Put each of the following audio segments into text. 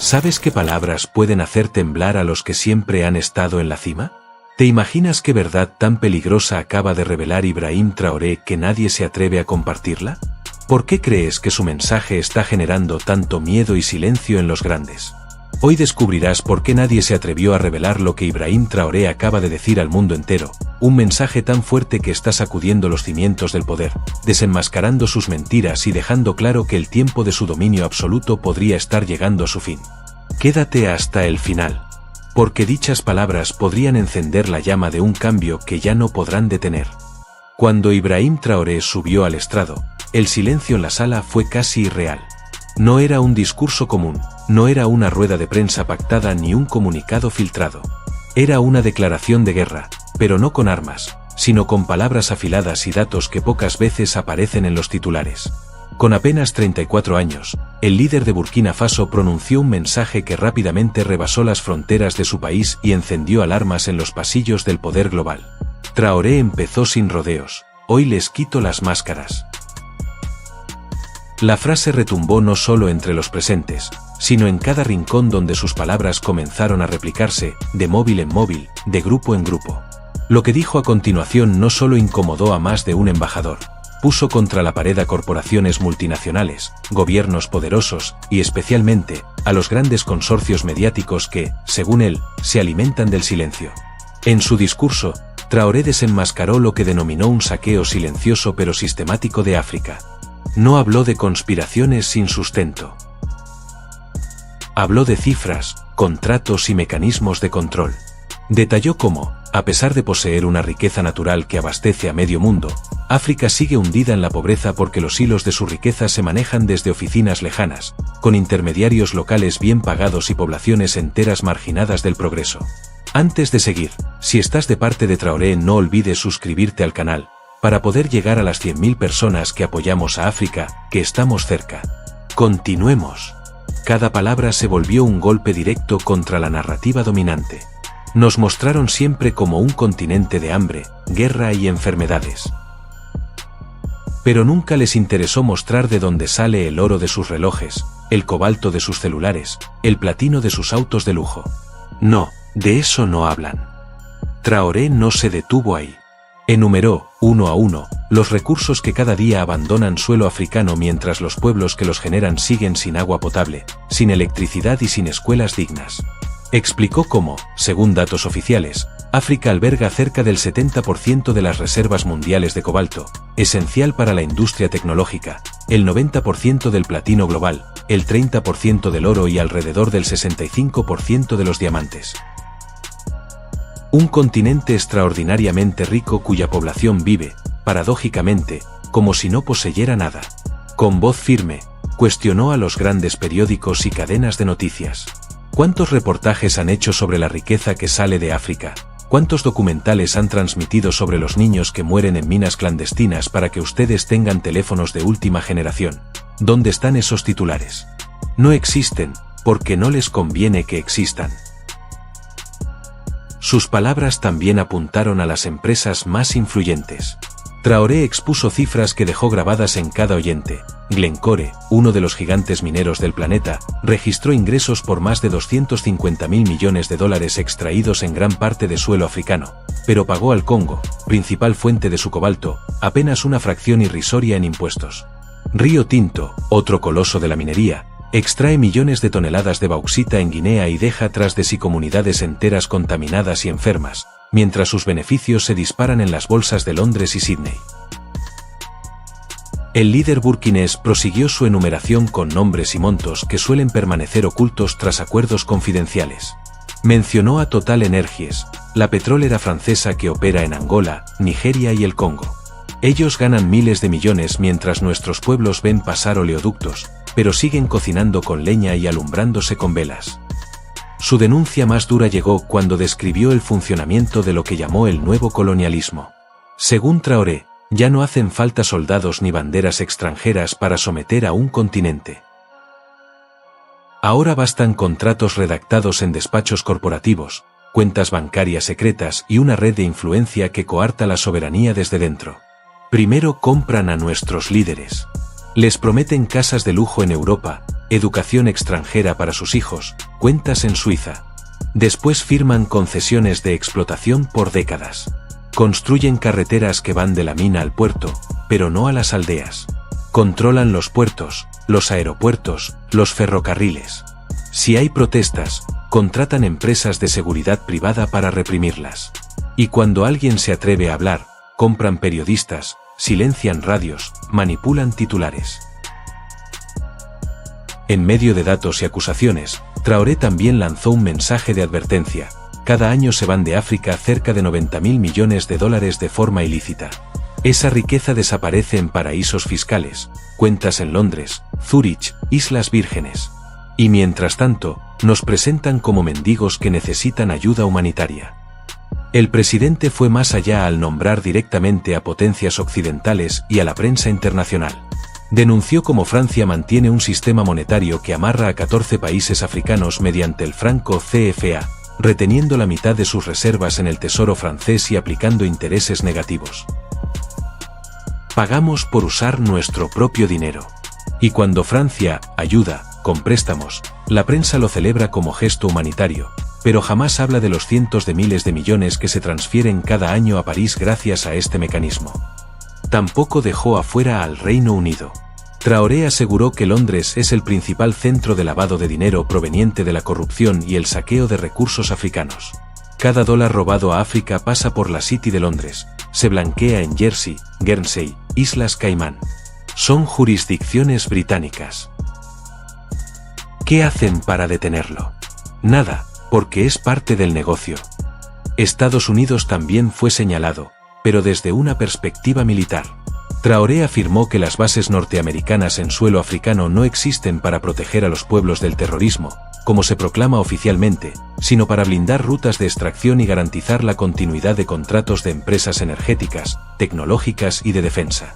¿Sabes qué palabras pueden hacer temblar a los que siempre han estado en la cima? ¿Te imaginas qué verdad tan peligrosa acaba de revelar Ibrahim Traoré que nadie se atreve a compartirla? ¿Por qué crees que su mensaje está generando tanto miedo y silencio en los grandes? Hoy descubrirás por qué nadie se atrevió a revelar lo que Ibrahim Traoré acaba de decir al mundo entero, un mensaje tan fuerte que está sacudiendo los cimientos del poder, desenmascarando sus mentiras y dejando claro que el tiempo de su dominio absoluto podría estar llegando a su fin. Quédate hasta el final, porque dichas palabras podrían encender la llama de un cambio que ya no podrán detener. Cuando Ibrahim Traoré subió al estrado, el silencio en la sala fue casi irreal. No era un discurso común, no era una rueda de prensa pactada ni un comunicado filtrado. Era una declaración de guerra, pero no con armas, sino con palabras afiladas y datos que pocas veces aparecen en los titulares. Con apenas 34 años, el líder de Burkina Faso pronunció un mensaje que rápidamente rebasó las fronteras de su país y encendió alarmas en los pasillos del poder global. Traoré empezó sin rodeos: hoy les quito las máscaras. La frase retumbó no solo entre los presentes, sino en cada rincón donde sus palabras comenzaron a replicarse, de móvil en móvil, de grupo en grupo. Lo que dijo a continuación no solo incomodó a más de un embajador, puso contra la pared a corporaciones multinacionales, gobiernos poderosos, y especialmente, a los grandes consorcios mediáticos que, según él, se alimentan del silencio. En su discurso, Traoré desenmascaró lo que denominó un saqueo silencioso pero sistemático de África. No habló de conspiraciones sin sustento. Habló de cifras, contratos y mecanismos de control. Detalló cómo, a pesar de poseer una riqueza natural que abastece a medio mundo, África sigue hundida en la pobreza porque los hilos de su riqueza se manejan desde oficinas lejanas, con intermediarios locales bien pagados y poblaciones enteras marginadas del progreso. Antes de seguir, si estás de parte de Traoré, no olvides suscribirte al canal, para poder llegar a las 100.000 personas que apoyamos a África, que estamos cerca. Continuemos. Cada palabra se volvió un golpe directo contra la narrativa dominante. Nos mostraron siempre como un continente de hambre, guerra y enfermedades. Pero nunca les interesó mostrar de dónde sale el oro de sus relojes, el cobalto de sus celulares, el platino de sus autos de lujo. No, de eso no hablan. Traoré no se detuvo ahí. Enumeró, uno a uno, los recursos que cada día abandonan suelo africano mientras los pueblos que los generan siguen sin agua potable, sin electricidad y sin escuelas dignas. Explicó cómo, según datos oficiales, África alberga cerca del 70% de las reservas mundiales de cobalto, esencial para la industria tecnológica, el 90% del platino global, el 30% del oro y alrededor del 65% de los diamantes. Un continente extraordinariamente rico cuya población vive, paradójicamente, como si no poseyera nada. Con voz firme, cuestionó a los grandes periódicos y cadenas de noticias. ¿Cuántos reportajes han hecho sobre la riqueza que sale de África? ¿Cuántos documentales han transmitido sobre los niños que mueren en minas clandestinas para que ustedes tengan teléfonos de última generación? ¿Dónde están esos titulares? No existen, porque no les conviene que existan. Sus palabras también apuntaron a las empresas más influyentes. Traoré expuso cifras que dejó grabadas en cada oyente. Glencore, uno de los gigantes mineros del planeta, registró ingresos por más de 250.000 millones de dólares extraídos en gran parte de suelo africano, pero pagó al Congo, principal fuente de su cobalto, apenas una fracción irrisoria en impuestos. Río Tinto, otro coloso de la minería, extrae millones de toneladas de bauxita en Guinea y deja tras de sí comunidades enteras contaminadas y enfermas, mientras sus beneficios se disparan en las bolsas de Londres y Sídney. El líder burkinés prosiguió su enumeración con nombres y montos que suelen permanecer ocultos tras acuerdos confidenciales. Mencionó a Total Energies, la petrolera francesa que opera en Angola, Nigeria y el Congo. Ellos ganan miles de millones mientras nuestros pueblos ven pasar oleoductos, pero siguen cocinando con leña y alumbrándose con velas. Su denuncia más dura llegó cuando describió el funcionamiento de lo que llamó el nuevo colonialismo. Según Traoré, ya no hacen falta soldados ni banderas extranjeras para someter a un continente. Ahora bastan contratos redactados en despachos corporativos, cuentas bancarias secretas y una red de influencia que coarta la soberanía desde dentro. Primero compran a nuestros líderes. Les prometen casas de lujo en Europa, educación extranjera para sus hijos, cuentas en Suiza. Después firman concesiones de explotación por décadas. Construyen carreteras que van de la mina al puerto, pero no a las aldeas. Controlan los puertos, los aeropuertos, los ferrocarriles. Si hay protestas, contratan empresas de seguridad privada para reprimirlas. Y cuando alguien se atreve a hablar, compran periodistas, silencian radios, manipulan titulares. En medio de datos y acusaciones, Traoré también lanzó un mensaje de advertencia. Cada año se van de África cerca de 90.000 millones de dólares de forma ilícita. Esa riqueza desaparece en paraísos fiscales, cuentas en Londres, Zúrich, Islas Vírgenes. Y mientras tanto, nos presentan como mendigos que necesitan ayuda humanitaria. El presidente fue más allá al nombrar directamente a potencias occidentales y a la prensa internacional. Denunció cómo Francia mantiene un sistema monetario que amarra a 14 países africanos mediante el franco CFA, reteniendo la mitad de sus reservas en el tesoro francés y aplicando intereses negativos. Pagamos por usar nuestro propio dinero. Y cuando Francia ayuda, con préstamos, la prensa lo celebra como gesto humanitario, pero jamás habla de los cientos de miles de millones que se transfieren cada año a París gracias a este mecanismo. Tampoco dejó afuera al Reino Unido. Traoré aseguró que Londres es el principal centro de lavado de dinero proveniente de la corrupción y el saqueo de recursos africanos. Cada dólar robado a África pasa por la City de Londres, se blanquea en Jersey, Guernsey, Islas Caimán. Son jurisdicciones británicas. ¿Qué hacen para detenerlo? Nada, porque es parte del negocio. Estados Unidos también fue señalado, pero desde una perspectiva militar. Traoré afirmó que las bases norteamericanas en suelo africano no existen para proteger a los pueblos del terrorismo, como se proclama oficialmente, sino para blindar rutas de extracción y garantizar la continuidad de contratos de empresas energéticas, tecnológicas y de defensa.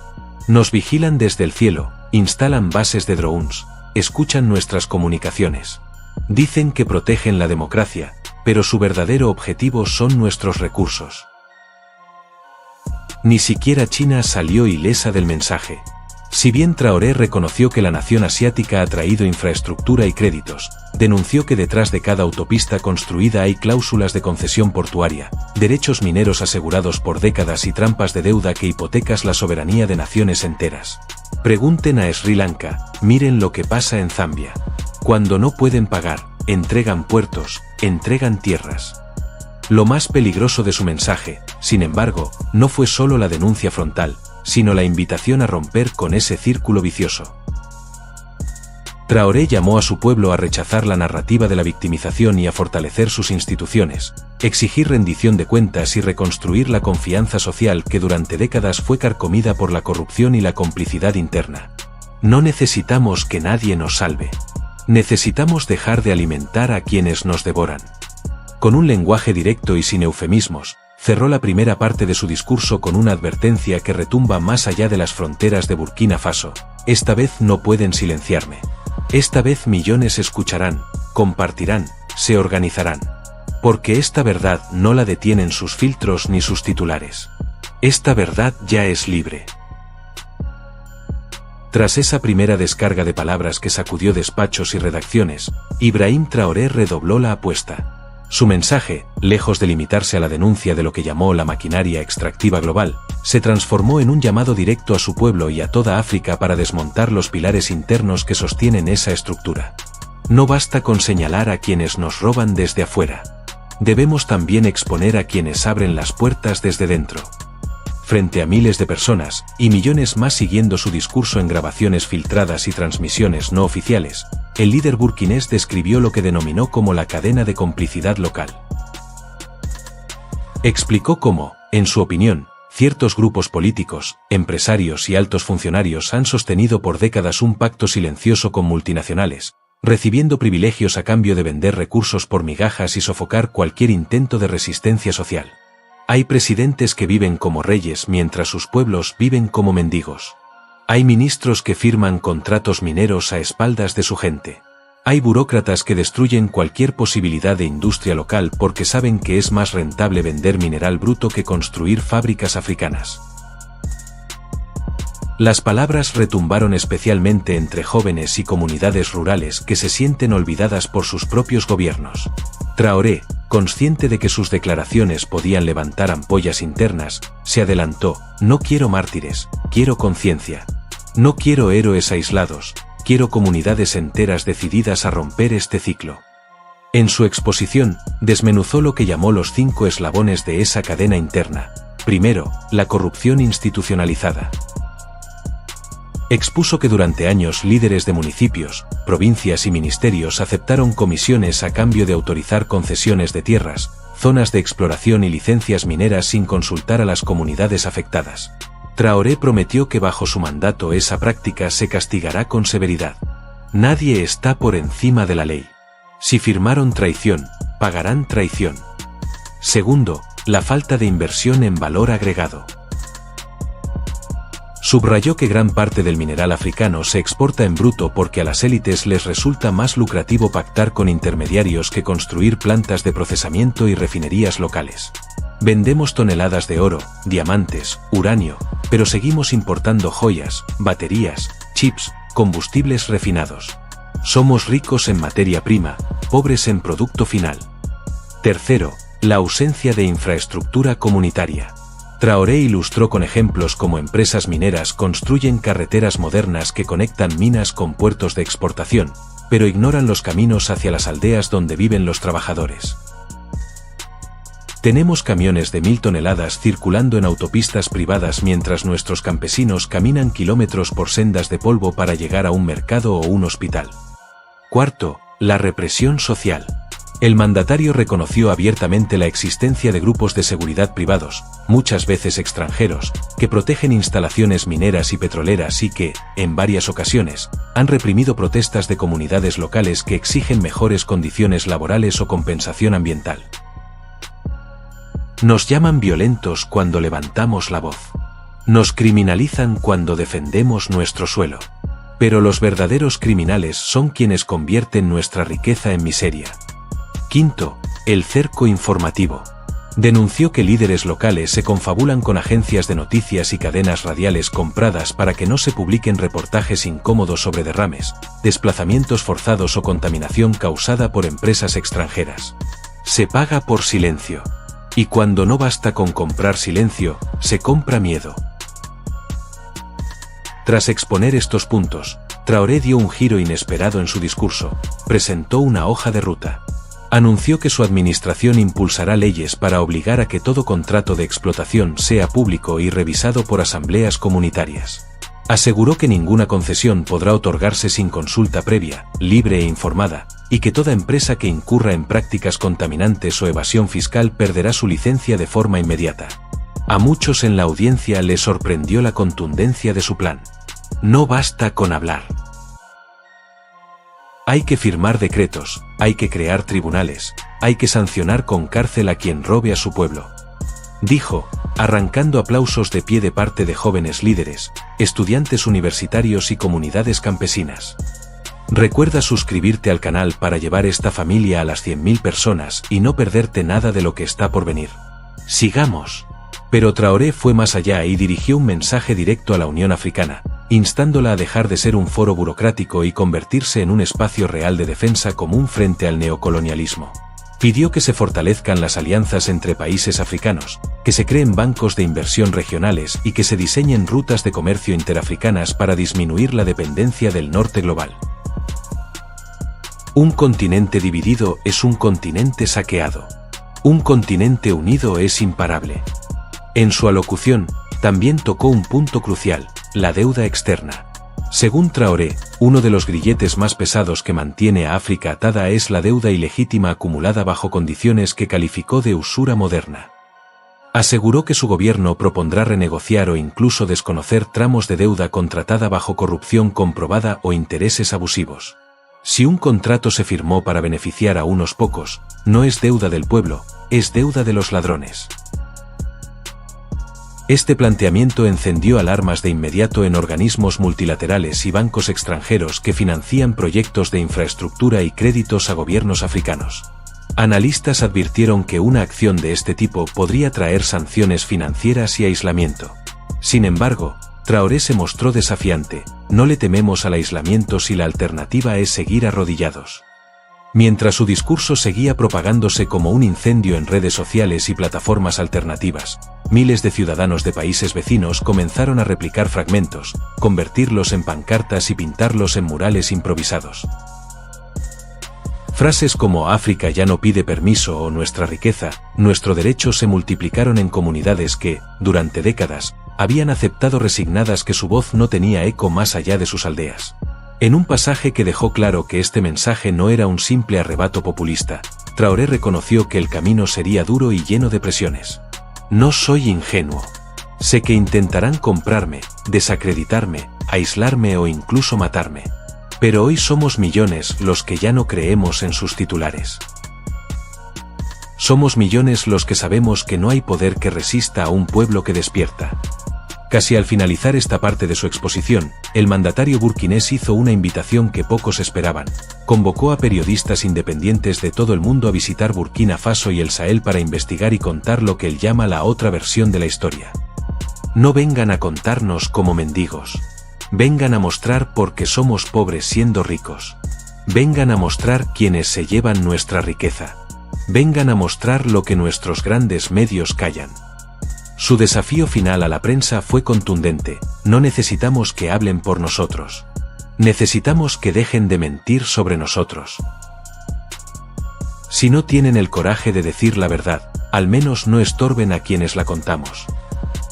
Nos vigilan desde el cielo, instalan bases de drones, escuchan nuestras comunicaciones. Dicen que protegen la democracia, pero su verdadero objetivo son nuestros recursos. Ni siquiera China salió ilesa del mensaje. Si bien Traoré reconoció que la nación asiática ha traído infraestructura y créditos, denunció que detrás de cada autopista construida hay cláusulas de concesión portuaria, derechos mineros asegurados por décadas y trampas de deuda que hipotecas la soberanía de naciones enteras. Pregunten a Sri Lanka, miren lo que pasa en Zambia. Cuando no pueden pagar, entregan puertos, entregan tierras. Lo más peligroso de su mensaje, sin embargo, no fue solo la denuncia frontal, sino la invitación a romper con ese círculo vicioso. Traoré llamó a su pueblo a rechazar la narrativa de la victimización y a fortalecer sus instituciones, exigir rendición de cuentas y reconstruir la confianza social que durante décadas fue carcomida por la corrupción y la complicidad interna. No necesitamos que nadie nos salve. Necesitamos dejar de alimentar a quienes nos devoran. Con un lenguaje directo y sin eufemismos, cerró la primera parte de su discurso con una advertencia que retumba más allá de las fronteras de Burkina Faso. Esta vez no pueden silenciarme. Esta vez millones escucharán, compartirán, se organizarán. Porque esta verdad no la detienen sus filtros ni sus titulares. Esta verdad ya es libre. Tras esa primera descarga de palabras que sacudió despachos y redacciones, Ibrahim Traoré redobló la apuesta. Su mensaje, lejos de limitarse a la denuncia de lo que llamó la maquinaria extractiva global, se transformó en un llamado directo a su pueblo y a toda África para desmontar los pilares internos que sostienen esa estructura. No basta con señalar a quienes nos roban desde afuera. Debemos también exponer a quienes abren las puertas desde dentro. Frente a miles de personas, y millones más siguiendo su discurso en grabaciones filtradas y transmisiones no oficiales, el líder burkinés describió lo que denominó como la cadena de complicidad local. Explicó cómo, en su opinión, ciertos grupos políticos, empresarios y altos funcionarios han sostenido por décadas un pacto silencioso con multinacionales, recibiendo privilegios a cambio de vender recursos por migajas y sofocar cualquier intento de resistencia social. Hay presidentes que viven como reyes mientras sus pueblos viven como mendigos. Hay ministros que firman contratos mineros a espaldas de su gente. Hay burócratas que destruyen cualquier posibilidad de industria local porque saben que es más rentable vender mineral bruto que construir fábricas africanas. Las palabras retumbaron especialmente entre jóvenes y comunidades rurales que se sienten olvidadas por sus propios gobiernos. Traoré, consciente de que sus declaraciones podían levantar ampollas internas, se adelantó: no quiero mártires, quiero conciencia. No quiero héroes aislados, quiero comunidades enteras decididas a romper este ciclo. En su exposición, desmenuzó lo que llamó los 5 eslabones de esa cadena interna. Primero, la corrupción institucionalizada. Expuso que durante años líderes de municipios, provincias y ministerios aceptaron comisiones a cambio de autorizar concesiones de tierras, zonas de exploración y licencias mineras sin consultar a las comunidades afectadas. Traoré prometió que bajo su mandato esa práctica se castigará con severidad. Nadie está por encima de la ley. Si firmaron traición, pagarán traición. Segundo, la falta de inversión en valor agregado. Subrayó que gran parte del mineral africano se exporta en bruto porque a las élites les resulta más lucrativo pactar con intermediarios que construir plantas de procesamiento y refinerías locales. Vendemos toneladas de oro, diamantes, uranio, pero seguimos importando joyas, baterías, chips, combustibles refinados. Somos ricos en materia prima, pobres en producto final. Tercero, la ausencia de infraestructura comunitaria. Traoré ilustró con ejemplos cómo empresas mineras construyen carreteras modernas que conectan minas con puertos de exportación, pero ignoran los caminos hacia las aldeas donde viven los trabajadores. Tenemos camiones de 1000 toneladas circulando en autopistas privadas mientras nuestros campesinos caminan kilómetros por sendas de polvo para llegar a un mercado o un hospital. Cuarto, la represión social. El mandatario reconoció abiertamente la existencia de grupos de seguridad privados, muchas veces extranjeros, que protegen instalaciones mineras y petroleras y que, en varias ocasiones, han reprimido protestas de comunidades locales que exigen mejores condiciones laborales o compensación ambiental. Nos llaman violentos cuando levantamos la voz. Nos criminalizan cuando defendemos nuestro suelo. Pero los verdaderos criminales son quienes convierten nuestra riqueza en miseria. Quinto, el cerco informativo. Denunció que líderes locales se confabulan con agencias de noticias y cadenas radiales compradas para que no se publiquen reportajes incómodos sobre derrames, desplazamientos forzados o contaminación causada por empresas extranjeras. Se paga por silencio. Y cuando no basta con comprar silencio, se compra miedo. Tras exponer estos puntos, Traoré dio un giro inesperado en su discurso, presentó una hoja de ruta. Anunció que su administración impulsará leyes para obligar a que todo contrato de explotación sea público y revisado por asambleas comunitarias. Aseguró que ninguna concesión podrá otorgarse sin consulta previa, libre e informada, y que toda empresa que incurra en prácticas contaminantes o evasión fiscal perderá su licencia de forma inmediata. A muchos en la audiencia les sorprendió la contundencia de su plan. No basta con hablar. Hay que firmar decretos, hay que crear tribunales, hay que sancionar con cárcel a quien robe a su pueblo. Dijo, arrancando aplausos de pie de parte de jóvenes líderes, estudiantes universitarios y comunidades campesinas. Recuerda suscribirte al canal para llevar esta familia a las 100.000 personas y no perderte nada de lo que está por venir. Sigamos. Pero Traoré fue más allá y dirigió un mensaje directo a la Unión Africana, instándola a dejar de ser un foro burocrático y convertirse en un espacio real de defensa común frente al neocolonialismo. Pidió que se fortalezcan las alianzas entre países africanos, que se creen bancos de inversión regionales y que se diseñen rutas de comercio interafricanas para disminuir la dependencia del norte global. Un continente dividido es un continente saqueado. Un continente unido es imparable. En su alocución, también tocó un punto crucial, la deuda externa. Según Traoré, uno de los grilletes más pesados que mantiene a África atada es la deuda ilegítima acumulada bajo condiciones que calificó de usura moderna. Aseguró que su gobierno propondrá renegociar o incluso desconocer tramos de deuda contratada bajo corrupción comprobada o intereses abusivos. Si un contrato se firmó para beneficiar a unos pocos, no es deuda del pueblo, es deuda de los ladrones. Este planteamiento encendió alarmas de inmediato en organismos multilaterales y bancos extranjeros que financian proyectos de infraestructura y créditos a gobiernos africanos. Analistas advirtieron que una acción de este tipo podría traer sanciones financieras y aislamiento. Sin embargo, Traoré se mostró desafiante: no le tememos al aislamiento si la alternativa es seguir arrodillados. Mientras su discurso seguía propagándose como un incendio en redes sociales y plataformas alternativas, miles de ciudadanos de países vecinos comenzaron a replicar fragmentos, convertirlos en pancartas y pintarlos en murales improvisados. Frases como "África ya no pide permiso" o "nuestra riqueza, nuestro derecho" se multiplicaron en comunidades que, durante décadas, habían aceptado resignadas que su voz no tenía eco más allá de sus aldeas. En un pasaje que dejó claro que este mensaje no era un simple arrebato populista, Traoré reconoció que el camino sería duro y lleno de presiones. "No soy ingenuo. Sé que intentarán comprarme, desacreditarme, aislarme o incluso matarme. Pero hoy somos millones los que ya no creemos en sus titulares. Somos millones los que sabemos que no hay poder que resista a un pueblo que despierta". Casi al finalizar esta parte de su exposición, el mandatario burkinés hizo una invitación que pocos esperaban. Convocó a periodistas independientes de todo el mundo a visitar Burkina Faso y el Sahel para investigar y contar lo que él llama la otra versión de la historia. "No vengan a contarnos como mendigos. Vengan a mostrar por qué somos pobres siendo ricos. Vengan a mostrar quiénes se llevan nuestra riqueza. Vengan a mostrar lo que nuestros grandes medios callan". Su desafío final a la prensa fue contundente: "No necesitamos que hablen por nosotros. Necesitamos que dejen de mentir sobre nosotros. Si no tienen el coraje de decir la verdad, al menos no estorben a quienes la contamos".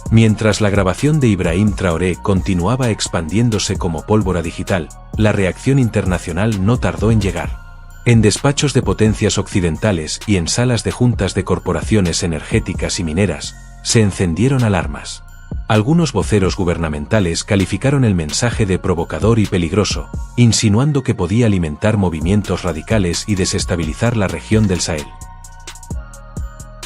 Mientras la grabación de Ibrahim Traoré continuaba expandiéndose como pólvora digital, la reacción internacional no tardó en llegar. En despachos de potencias occidentales y en salas de juntas de corporaciones energéticas y mineras, se encendieron alarmas. Algunos voceros gubernamentales calificaron el mensaje de provocador y peligroso, insinuando que podía alimentar movimientos radicales y desestabilizar la región del Sahel.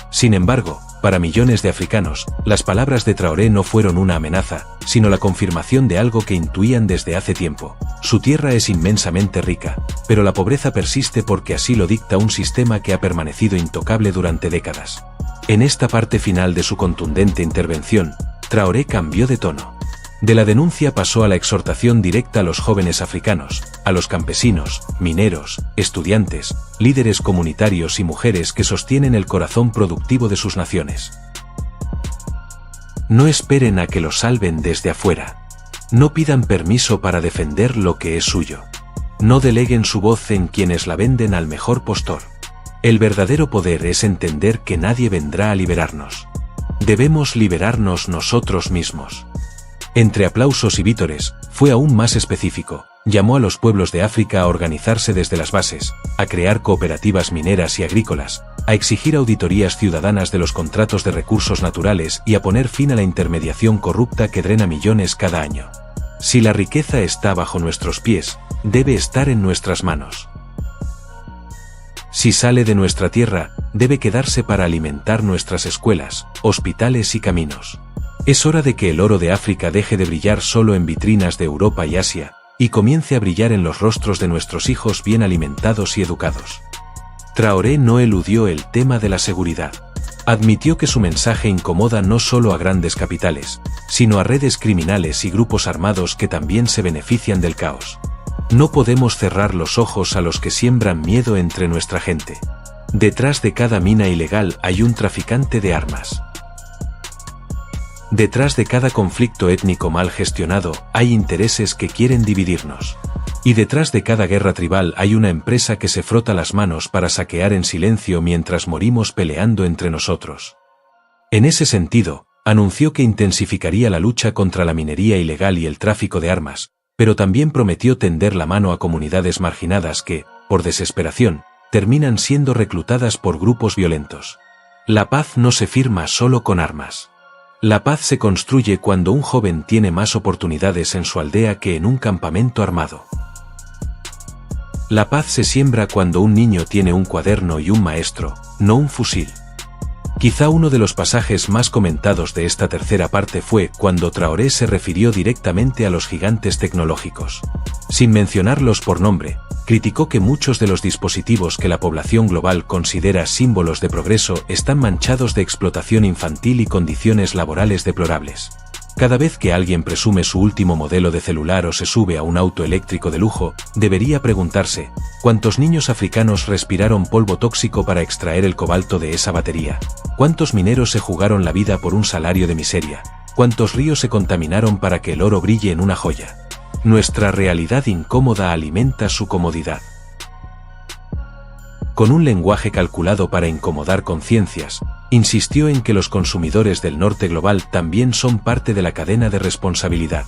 Sin embargo, para millones de africanos, las palabras de Traoré no fueron una amenaza, sino la confirmación de algo que intuían desde hace tiempo: su tierra es inmensamente rica, pero la pobreza persiste porque así lo dicta un sistema que ha permanecido intocable durante décadas. En esta parte final de su contundente intervención, Traoré cambió de tono. De la denuncia pasó a la exhortación directa a los jóvenes africanos, a los campesinos, mineros, estudiantes, líderes comunitarios y mujeres que sostienen el corazón productivo de sus naciones. No esperen a que los salven desde afuera. No pidan permiso para defender lo que es suyo. No deleguen su voz en quienes la venden al mejor postor. El verdadero poder es entender que nadie vendrá a liberarnos. Debemos liberarnos nosotros mismos. Entre aplausos y vítores, fue aún más específico: llamó a los pueblos de África a organizarse desde las bases, a crear cooperativas mineras y agrícolas, a exigir auditorías ciudadanas de los contratos de recursos naturales y a poner fin a la intermediación corrupta que drena millones cada año. Si la riqueza está bajo nuestros pies, debe estar en nuestras manos. Si sale de nuestra tierra, debe quedarse para alimentar nuestras escuelas, hospitales y caminos. Es hora de que el oro de África deje de brillar solo en vitrinas de Europa y Asia, y comience a brillar en los rostros de nuestros hijos bien alimentados y educados. Traoré no eludió el tema de la seguridad. Admitió que su mensaje incomoda no solo a grandes capitales, sino a redes criminales y grupos armados que también se benefician del caos. No podemos cerrar los ojos a los que siembran miedo entre nuestra gente. Detrás de cada mina ilegal hay un traficante de armas. Detrás de cada conflicto étnico mal gestionado hay intereses que quieren dividirnos. Y detrás de cada guerra tribal hay una empresa que se frota las manos para saquear en silencio mientras morimos peleando entre nosotros. En ese sentido, anunció que intensificaría la lucha contra la minería ilegal y el tráfico de armas, pero también prometió tender la mano a comunidades marginadas que, por desesperación, terminan siendo reclutadas por grupos violentos. La paz no se firma solo con armas. La paz se construye cuando un joven tiene más oportunidades en su aldea que en un campamento armado. La paz se siembra cuando un niño tiene un cuaderno y un maestro, no un fusil. Quizá uno de los pasajes más comentados de esta tercera parte fue cuando Traoré se refirió directamente a los gigantes tecnológicos. Sin mencionarlos por nombre, criticó que muchos de los dispositivos que la población global considera símbolos de progreso están manchados de explotación infantil y condiciones laborales deplorables. Cada vez que alguien presume su último modelo de celular o se sube a un auto eléctrico de lujo, debería preguntarse, ¿cuántos niños africanos respiraron polvo tóxico para extraer el cobalto de esa batería? ¿Cuántos mineros se jugaron la vida por un salario de miseria? ¿Cuántos ríos se contaminaron para que el oro brille en una joya? Nuestra realidad incómoda alimenta su comodidad. Con un lenguaje calculado para incomodar conciencias, insistió en que los consumidores del norte global también son parte de la cadena de responsabilidad.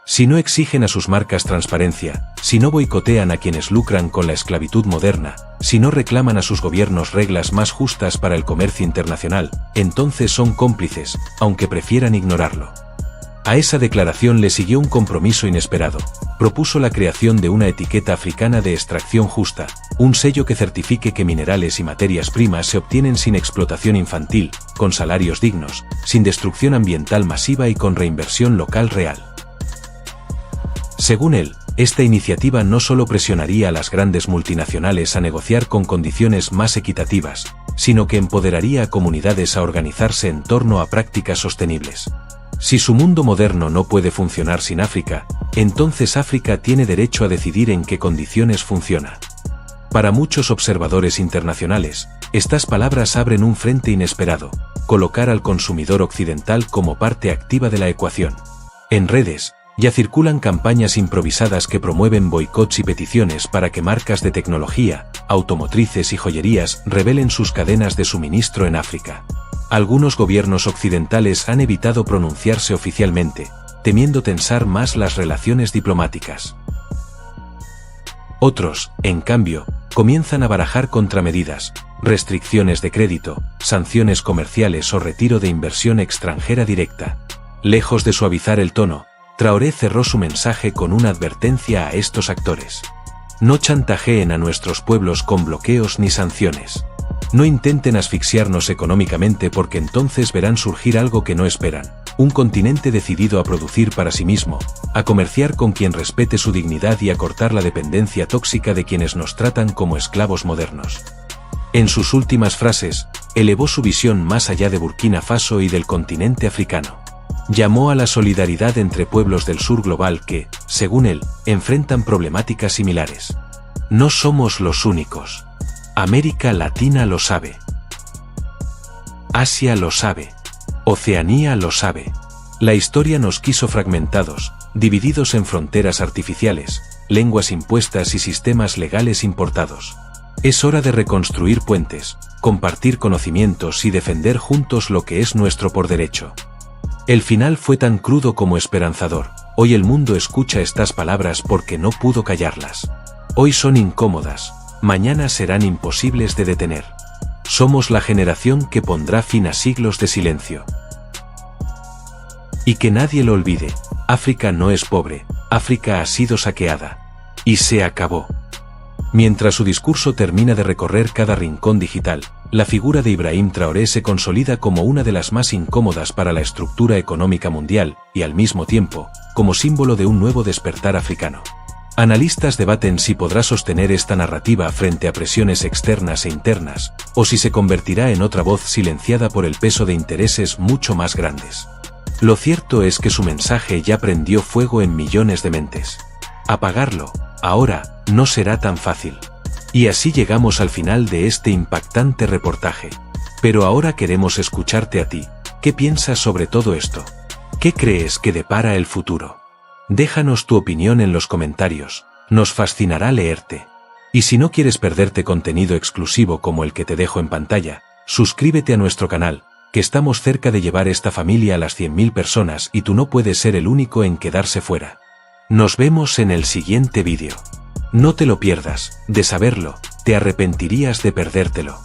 Si no exigen a sus marcas transparencia, si no boicotean a quienes lucran con la esclavitud moderna, si no reclaman a sus gobiernos reglas más justas para el comercio internacional, entonces son cómplices, aunque prefieran ignorarlo. A esa declaración le siguió un compromiso inesperado. Propuso la creación de una etiqueta africana de extracción justa, un sello que certifique que minerales y materias primas se obtienen sin explotación infantil, con salarios dignos, sin destrucción ambiental masiva y con reinversión local real. Según él, esta iniciativa no solo presionaría a las grandes multinacionales a negociar con condiciones más equitativas, sino que empoderaría a comunidades a organizarse en torno a prácticas sostenibles. Si su mundo moderno no puede funcionar sin África, entonces África tiene derecho a decidir en qué condiciones funciona. Para muchos observadores internacionales, estas palabras abren un frente inesperado: colocar al consumidor occidental como parte activa de la ecuación. En redes, ya circulan campañas improvisadas que promueven boicots y peticiones para que marcas de tecnología, automotrices y joyerías revelen sus cadenas de suministro en África. Algunos gobiernos occidentales han evitado pronunciarse oficialmente, temiendo tensar más las relaciones diplomáticas. Otros, en cambio, comienzan a barajar contramedidas, restricciones de crédito, sanciones comerciales o retiro de inversión extranjera directa. Lejos de suavizar el tono, Traoré cerró su mensaje con una advertencia a estos actores. No chantajeen a nuestros pueblos con bloqueos ni sanciones. No intenten asfixiarnos económicamente porque entonces verán surgir algo que no esperan: un continente decidido a producir para sí mismo, a comerciar con quien respete su dignidad y a cortar la dependencia tóxica de quienes nos tratan como esclavos modernos. En sus últimas frases, elevó su visión más allá de Burkina Faso y del continente africano. Llamó a la solidaridad entre pueblos del sur global que, según él, enfrentan problemáticas similares. No somos los únicos. América Latina lo sabe. Asia lo sabe. Oceanía lo sabe. La historia nos quiso fragmentados, divididos en fronteras artificiales, lenguas impuestas y sistemas legales importados. Es hora de reconstruir puentes, compartir conocimientos y defender juntos lo que es nuestro por derecho. El final fue tan crudo como esperanzador. Hoy el mundo escucha estas palabras porque no pudo callarlas. Hoy son incómodas. Mañana serán imposibles de detener. Somos la generación que pondrá fin a siglos de silencio. Y que nadie lo olvide: África no es pobre, África ha sido saqueada. Y se acabó. Mientras su discurso termina de recorrer cada rincón digital, la figura de Ibrahim Traoré se consolida como una de las más incómodas para la estructura económica mundial y, al mismo tiempo, como símbolo de un nuevo despertar africano. Analistas debaten si podrá sostener esta narrativa frente a presiones externas e internas, o si se convertirá en otra voz silenciada por el peso de intereses mucho más grandes. Lo cierto es que su mensaje ya prendió fuego en millones de mentes. Apagarlo, ahora, no será tan fácil. Y así llegamos al final de este impactante reportaje. Pero ahora queremos escucharte a ti. ¿Qué piensas sobre todo esto? ¿Qué crees que depara el futuro? Déjanos tu opinión en los comentarios, nos fascinará leerte. Y si no quieres perderte contenido exclusivo como el que te dejo en pantalla, suscríbete a nuestro canal, que estamos cerca de llevar esta familia a las 100.000 personas y tú no puedes ser el único en quedarse fuera. Nos vemos en el siguiente vídeo. No te lo pierdas, de saberlo, te arrepentirías de perdértelo.